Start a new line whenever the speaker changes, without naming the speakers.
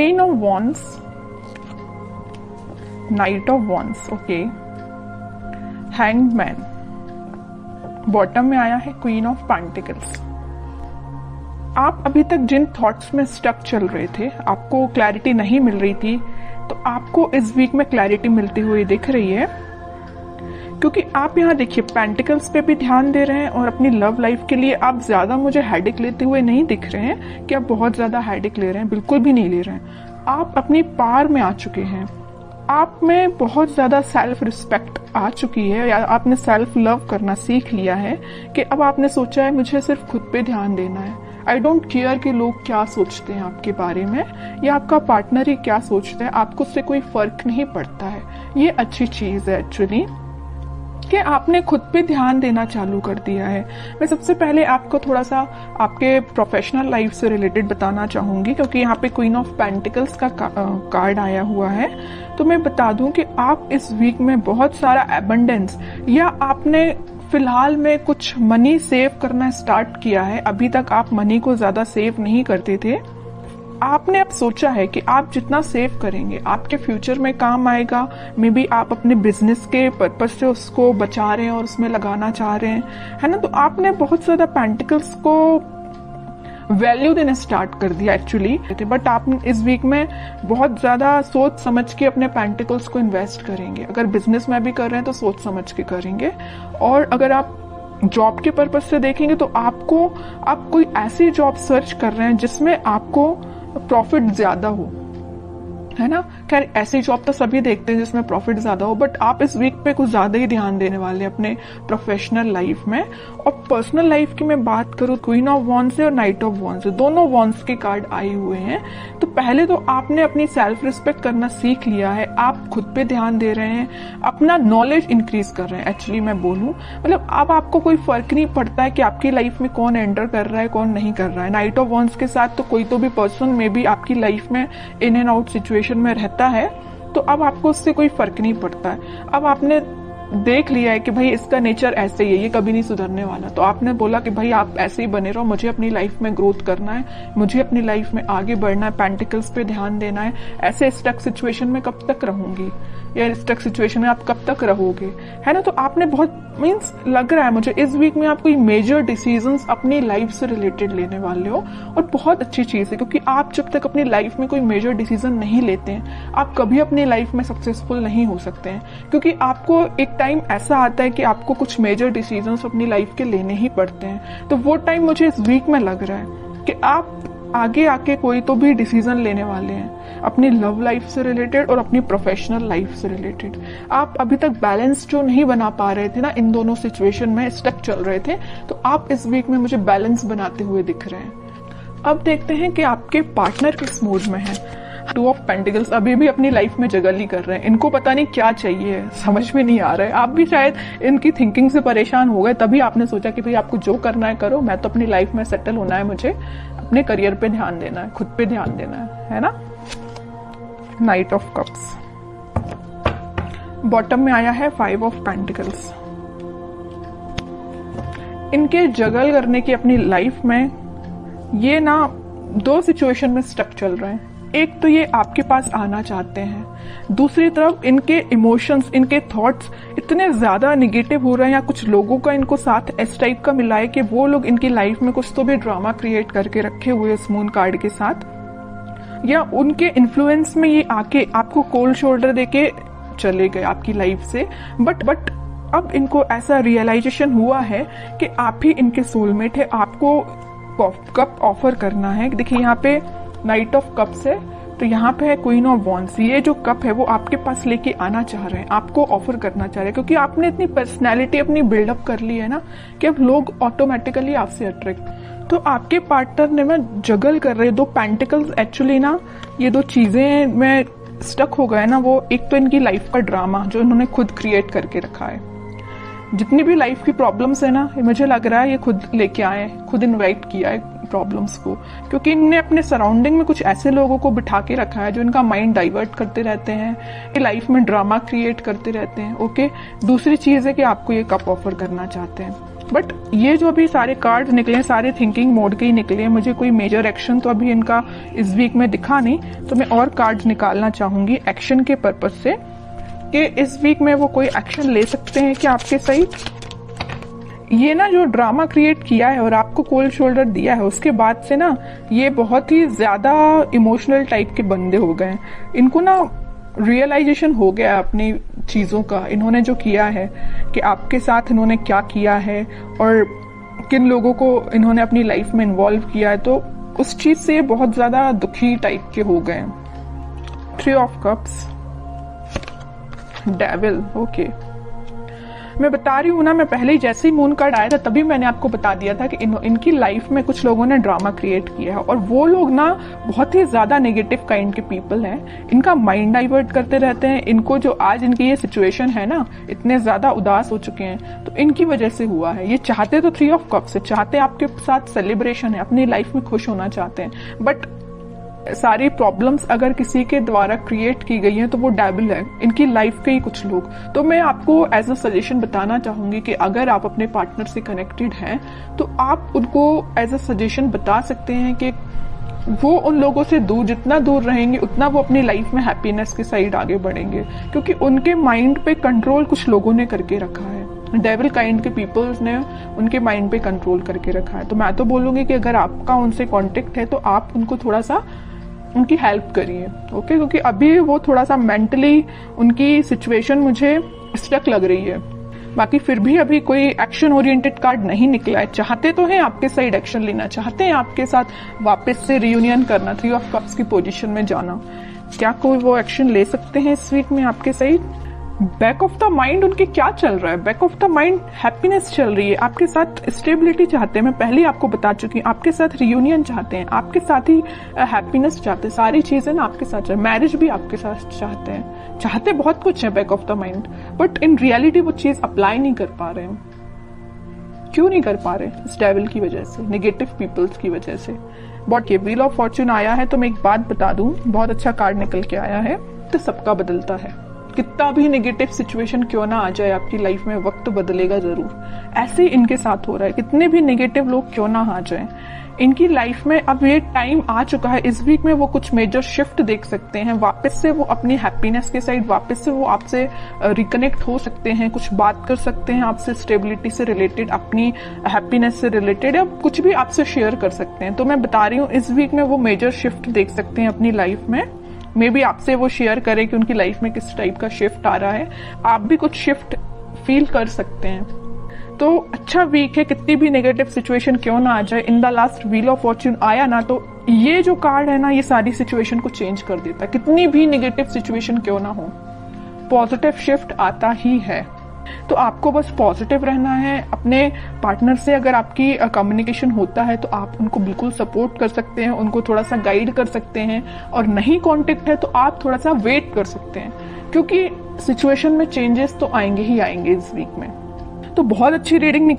Queen of wands, night of wands, okay, hanged man, bottom में आया है queen of pentacles. आप अभी तक जिन थॉट्स में स्टक चल रहे थे, आपको क्लैरिटी नहीं मिल रही थी, तो आपको इस वीक में क्लैरिटी मिलती हुई दिख रही है, क्योंकि आप यहाँ देखिए पेंटिकल्स पे भी ध्यान दे रहे हैं और अपनी लव लाइफ के लिए आप ज्यादा मुझे हेडेक लेते हुए नहीं दिख रहे हैं कि आप बहुत ज्यादा हेडेक ले रहे हैं, बिल्कुल भी नहीं ले रहे हैं। आप अपनी पार में आ चुके हैं, आप में बहुत ज्यादा सेल्फ रिस्पेक्ट आ चुकी है, या आपने सेल्फ लव करना सीख लिया है कि अब आपने सोचा है मुझे सिर्फ खुद पे ध्यान देना है। आई डोंट केयर कि लोग क्या सोचते हैं आपके बारे में, या आपका पार्टनर ही क्या सोचता है, आपको उससे कोई फर्क नहीं पड़ता है। ये अच्छी चीज है एक्चुअली कि आपने खुद पे ध्यान देना चालू कर दिया है। मैं सबसे पहले आपको थोड़ा सा आपके प्रोफेशनल लाइफ से रिलेटेड बताना चाहूंगी, क्योंकि यहाँ पे क्वीन ऑफ पेंटिकल्स का कार्ड आया हुआ है। तो मैं बता दूं कि आप इस वीक में बहुत सारा एबंडेंस, या आपने फिलहाल में कुछ मनी सेव करना स्टार्ट किया है। अभी तक आप मनी को ज्यादा सेव नहीं करते थे, आपने अब सोचा है कि आप जितना सेव करेंगे आपके फ्यूचर में काम आएगा। मे बी आप अपने बिजनेस के पर्पज से उसको बचा रहे हैं और उसमें लगाना चाह रहे हैं, है ना। तो आपने बहुत ज्यादा पेंटिकल्स को वैल्यू देना स्टार्ट कर दिया एक्चुअली, बट आप इस वीक में बहुत ज्यादा सोच समझ के अपने पेंटिकल्स को इन्वेस्ट करेंगे। अगर बिजनेस में भी कर रहे हैं तो सोच समझ के करेंगे, और अगर आप जॉब के पर्पज से देखेंगे तो आप कोई ऐसी जॉब सर्च कर रहे हैं जिसमें आपको प्रॉफिट ज्यादा हो, है ना। खैर ऐसी जॉब तो सभी देखते हैं जिसमें प्रॉफिट ज्यादा हो, बट आप इस वीक पे कुछ ज्यादा ही ध्यान देने वाले हैं अपने प्रोफेशनल लाइफ में। और पर्सनल लाइफ की मैं बात करूं, क्वीन ऑफ वॉन्ड्स और नाइट ऑफ वॉन्ड्स, दोनों वॉन्ड्स के कार्ड आए हुए हैं। तो पहले तो आपने अपनी सेल्फ रिस्पेक्ट करना सीख लिया है, आप खुद पे ध्यान दे रहे हैं, अपना नॉलेज इंक्रीज कर रहे हैं। एक्चुअली मैं बोलूं, मतलब अब आपको कोई फर्क नहीं पड़ता है कि आपकी लाइफ में कौन एंटर कर रहा है कौन नहीं कर रहा है। नाइट ऑफ वॉन्ड्स के साथ तो कोई तो भी पर्सन में भी आपकी लाइफ में इन एंड आउट सिचुएशन में रहता है, तो अब आपको उससे कोई फर्क नहीं पड़ता है। अब आपने देख लिया है कि भाई इसका नेचर ऐसे ही है, ये कभी नहीं सुधरने वाला, तो आपने बोला कि भाई आप ऐसे ही बने रहो, मुझे अपनी लाइफ में ग्रोथ करना है, मुझे अपनी लाइफ में आगे बढ़ना है, पेंटिकल्स पे ध्यान देना है। ऐसे स्टक सिचुएशन में कब तक रहूंगी, या स्टक सिचुएशन में आप कब तक रहोगे, है ना। तो आपने बहुत मीन्स लग रहा है मुझे इस वीक में आप कोई मेजर डिसीजंस अपनी लाइफ से रिलेटेड लेने वाले हो, और बहुत अच्छी चीज है, क्योंकि आप जब तक अपनी लाइफ में कोई मेजर डिसीजन नहीं लेते हैं आप कभी अपनी लाइफ में सक्सेसफुल नहीं हो सकते हैं। क्योंकि आपको एक टाइम ऐसा आता है कि आपको कुछ मेजर डिसीजंस अपनी लाइफ के लेने ही पड़ते हैं। तो वो टाइम मुझे इस वीक में लग रहा है कि आप आगे आके कोई तो भी डिसीजन लेने वाले हैं अपनी लव लाइफ से रिलेटेड और अपनी प्रोफेशनल लाइफ से रिलेटेड। आप अभी तक बैलेंस जो नहीं बना पा रहे थे ना, इन दोनों सिचुएशन में स्टक चल रहे थे, तो आप इस वीक में मुझे बैलेंस बनाते हुए दिख रहे हैं। अब देखते हैं कि आपके पार्टनर किस मूड में है। टू ऑफ पेंटिकल्स अभी भी अपनी लाइफ में जगल ही कर रहे हैं, इनको पता नहीं क्या चाहिए, समझ में नहीं आ रहा है। आप भी शायद इनकी थिंकिंग से परेशान हो गए, तभी आपने सोचा कि भाई आपको जो करना है करो, मैं तो अपनी लाइफ में सेटल होना है, मुझे अपने करियर पे ध्यान देना है, खुद पे ध्यान देना है ना। नाइट ऑफ कप्स, बॉटम में आया है 5 ऑफ पेंटिकल्स। इनके जगल करने की अपनी लाइफ में ये ना 2 सिचुएशन में स्टक चल रहे हैं। एक तो ये आपके पास आना चाहते हैं, दूसरी तरफ इनके इमोशंस, इनके थॉट्स इतने ज्यादा निगेटिव हो रहे हैं, या कुछ लोगों का इनको साथ इस टाइप का मिला है कि वो लोग इनकी लाइफ में कुछ तो भी ड्रामा क्रिएट करके रखे हुए इस मून कार्ड के साथ, या उनके इन्फ्लुएंस में ये आके आपको कोल्ड शोल्डर देके चले गए आपकी लाइफ से। बट अब इनको ऐसा रियलाइजेशन हुआ है कि आप ही इनके सोलमेट है, आपको कप ऑफर करना है। देखिए यहाँ पे नाइट ऑफ कप्स है, तो यहाँ पे है क्वीन ऑफ वॉन्ड्स। ये जो कप है वो आपके पास लेके आना चाह रहे हैं, आपको ऑफर करना चाह रहे हैं, क्योंकि आपने इतनी पर्सनैलिटी अपनी बिल्डअप कर ली है ना कि अब लोग ऑटोमेटिकली आपसे अट्रैक्ट। तो आपके पार्टनर ने में जगल कर रहे 2 पेंटिकल्स। एक्चुअली ना ये 2 चीजें में स्टक हो गए ना, वो एक तो इनकी लाइफ का ड्रामा जो इन्होंने खुद क्रिएट करके रखा है। जितनी भी लाइफ की प्रॉब्लम्स है ना, मुझे लग रहा है ये खुद लेके आए, खुद इन्वाइट किया है प्रॉब्लम्स को, क्योंकि इनने अपने सराउंडिंग में कुछ ऐसे लोगों को बिठा के रखा है जो इनका माइंड डाइवर्ट करते रहते हैं, लाइफ में ड्रामा क्रिएट करते रहते हैं। ओके, दूसरी चीज है कि आपको ये कप ऑफर करना चाहते हैं। बट ये जो अभी सारे कार्ड निकले हैं सारे थिंकिंग मोड के ही निकले हैं, मुझे कोई मेजर एक्शन तो अभी इनका इस वीक में दिखा नहीं, तो मैं और कार्ड निकालना चाहूंगी एक्शन के पर्पज से कि इस वीक में वो कोई एक्शन ले सकते हैं कि आपके साइड। ये ना जो ड्रामा क्रिएट किया है और आपको कोल्ड शोल्डर दिया है, उसके बाद से ना ये बहुत ही ज्यादा इमोशनल टाइप के बंदे हो गए हैं। इनको ना रियलाइजेशन हो गया अपनी चीजों का, इन्होंने जो किया है कि आपके साथ इन्होंने क्या किया है और किन लोगों को इन्होंने अपनी लाइफ में इन्वॉल्व किया है, तो उस चीज से बहुत ज्यादा दुखी टाइप के हो गए। 3 ऑफ कप्स, डेविल, ओके। मैं बता रही हूँ ना, मैं पहले ही जैसे ही मून कार्ड आया था तभी मैंने आपको बता दिया था कि इनकी लाइफ में कुछ लोगों ने ड्रामा क्रिएट किया है और वो लोग ना बहुत ही ज्यादा नेगेटिव काइंड के पीपल हैं। इनका माइंड डाइवर्ट करते रहते हैं। इनको जो आज इनकी ये सिचुएशन है ना, इतने ज्यादा उदास हो चुके हैं तो इनकी वजह से हुआ है। ये चाहते तो 3 ऑफ कप्स है, चाहते आपके साथ सेलिब्रेशन है, अपनी लाइफ में खुश होना चाहते हैं, बट सारी प्रॉब्लम्स अगर किसी के द्वारा क्रिएट की गई हैं तो वो डेविल है, इनकी लाइफ के ही कुछ लोग। तो मैं आपको एज अ सजेशन बताना चाहूंगी कि अगर आप अपने पार्टनर से कनेक्टेड हैं तो आप उनको एज अ सजेशन बता सकते हैं कि वो उन लोगों से दूर, जितना दूर रहेंगे उतना वो अपनी लाइफ में हैप्पीनेस के साइड आगे बढ़ेंगे, क्योंकि उनके माइंड पे कंट्रोल कुछ लोगों ने करके रखा है। डेविल काइंड के पीपल्स ने उनके माइंड पे कंट्रोल करके रखा है। तो मैं तो बोलूंगी कि अगर आपका उनसे कांटेक्ट है तो आप उनको थोड़ा सा उनकी हेल्प करिए, ओके, क्योंकि अभी वो थोड़ा सा मेंटली उनकी सिचुएशन मुझे स्टक लग रही है। बाकी फिर भी अभी कोई एक्शन ओरिएंटेड कार्ड नहीं निकला है। चाहते तो हैं आपके साइड एक्शन लेना, चाहते हैं आपके साथ वापस से रियूनियन करना, 3 ऑफ कप्स की पोजीशन में जाना। क्या कोई वो एक्शन ले सकते हैं इस वीक में आपके side? Back of the mind उनके क्या चल रहा है? Back of the mind happiness चल रही है, आपके साथ स्टेबिलिटी चाहते हैं। मैं पहले ही आपको बता चुकी हूँ, आपके साथ रियूनियन चाहते हैं, आपके साथ ही हैप्पीनेस चाहते हैं, सारी चीजें ना आपके साथ, मैरिज भी आपके साथ चाहते हैं, चाहते बहुत कुछ है back of the mind, but in reality वो चीज अप्लाई नहीं कर पा रहे हैं। क्यों नहीं कर पा रहे? इस डेविल की वजह से, नेगेटिव पीपल्स की वजह से। बट ये व्हील ऑफ फॉर्च्यून आया है तो मैं एक बात बता दूं, बहुत अच्छा कार्ड निकल के आया है। तो सबका बदलता है, कितना भी नेगेटिव सिचुएशन क्यों ना आ जाए आपकी लाइफ में, वक्त बदलेगा जरूर। ऐसे ही इनके साथ हो रहा है, कितने भी नेगेटिव लोग क्यों ना आ जाए इनकी लाइफ में। अब ये टाइम आ चुका है, इस वीक में वो कुछ मेजर शिफ्ट देख सकते हैं, वापस से वो अपनी हैप्पीनेस के साइड वापस से वो आपसे रिकनेक्ट हो सकते हैं, कुछ बात कर सकते हैं आपसे स्टेबिलिटी से रिलेटेड, अपनी हैप्पीनेस से रिलेटेड, या कुछ भी आपसे शेयर कर सकते हैं। तो मैं बता रही हूँ इस वीक में वो मेजर शिफ्ट देख सकते हैं अपनी लाइफ में। मे बी आपसे वो शेयर करें कि उनकी लाइफ में किस टाइप का शिफ्ट आ रहा है, आप भी कुछ शिफ्ट फील कर सकते हैं। तो अच्छा वीक है, कितनी भी नेगेटिव सिचुएशन क्यों ना आ जाए। In the last wheel of Fortune आया ना, तो ये जो कार्ड है ना, ये सारी सिचुएशन को चेंज कर देता है। कितनी भी नेगेटिव सिचुएशन क्यों ना हो, पॉजिटिव शिफ्ट आता ही है। तो आपको बस पॉजिटिव रहना है। अपने पार्टनर से अगर आपकी कम्युनिकेशन होता है तो आप उनको बिल्कुल सपोर्ट कर सकते हैं, उनको थोड़ा सा गाइड कर सकते हैं, और नहीं कांटेक्ट है तो आप थोड़ा सा वेट कर सकते हैं, क्योंकि सिचुएशन में चेंजेस तो आएंगे ही आएंगे इस वीक में। तो बहुत अच्छी रीडिंग निकली।